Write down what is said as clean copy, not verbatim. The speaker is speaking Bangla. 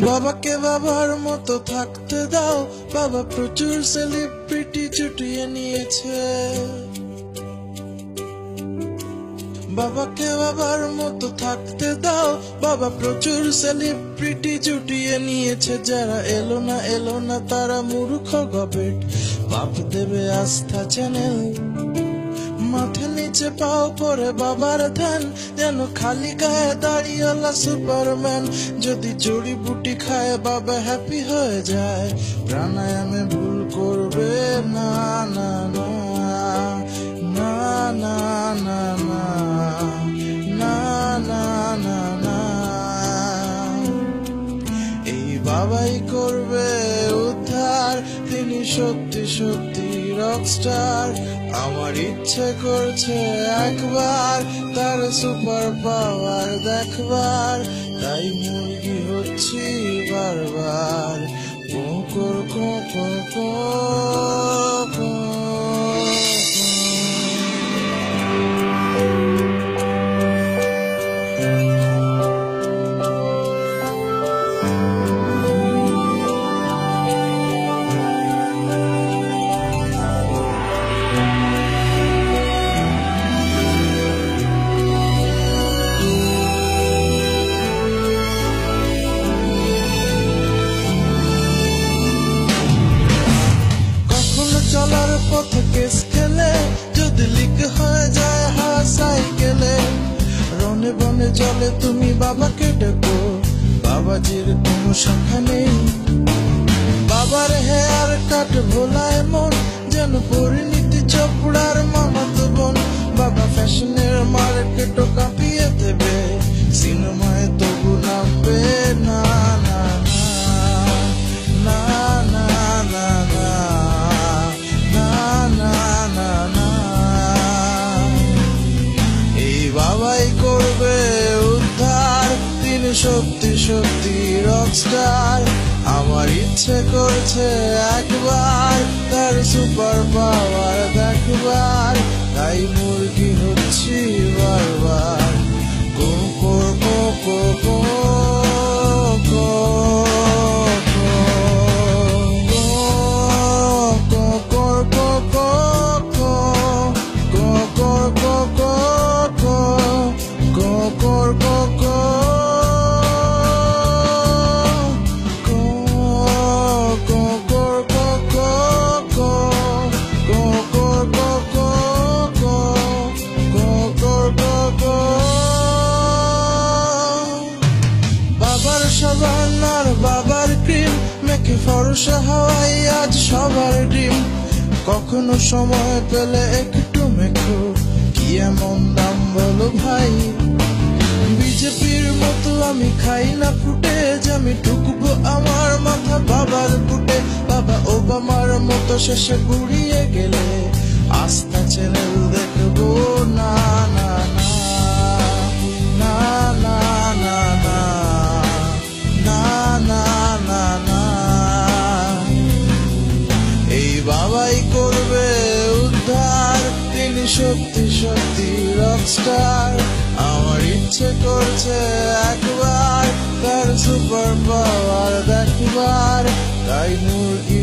বাবাকে বাবার মতো থাকতে দাও, বাবা প্রচুর সেলিব্রিটি জুটিয়ে নিয়েছে। বাবাকে বাবার মতো থাকতে দাও, বাবা প্রচুর সেলিব্রিটি জুটিয়ে নিয়েছে। যারা এলো না তারা মূর্খ গবেট, বাপ দেবে আস্থা চ্যানেল। মাথা নিচে পাও পরে বাবার ধ্যান, যেন খালি গায়ে দাঁড়িয়েলা সুপারম্যান। যদি জড়িবুটি খায় বাবা হ্যাপি হয়ে যায়, প্রাণায়ামে ভুল করবে না না না না না না না না না না না। এই বাবাই করবে উদ্ধার, তিনি সত্যি সত্যি রকস্টার। আমার ইচ্ছে করছে একবার তার সুপার পাওয়ার দেখবার, তাই মুরগি হচ্ছি বারবার কোকর কোকর। চলার পথে কেস খেলে যদি লিক হয়ে যায় সাইকেলে, রনে বনে জলে তুমি বাবাকে ডেকো, বাবাজির কোনো শাখা নেই। বাবার হেয়ার কাট ভোলায় মন, যেন পরিণীতি চোপড়ার মামাতো বোন। বাবা ফ্যাশনের মার্কেটও কাঁপিয়ে দেবে, সিনেমায় তবু নামবে না না না না না না না। এই বাবাই করবে উদ্ধার, তিনি সত্যি সত্যি রকস্টার। আমার ইচ্ছে করছে একবার তার সুপার পাওয়ার দেখবার, তাই মুরগি হচ্ছি বারবার কোকর কোকর বাবার ক্রিম মেখে ফরসা হওয়াই আজ সবার ড্রিম। কখনো সময় পেলে একটু মেখো, কি এমন দাম বলো ভাই। বিজেপির মতো আমি খাই না ফুটেজ, আমি ঢুকবো আমার মাথা বাবার বুটে। বাবা ওবামার মতো শেষে গুড়িয়ে গেলে আস্থা চ্যানেল দেখবো না না না না না না না না না না। এই বাবাই করবে উদ্ধার, তিনি সত্যি সত্যি রকস্টার। আমার ইচ্ছে করছে একবার তার সুপার পাওয়ার দেখবার, তাই মুরগি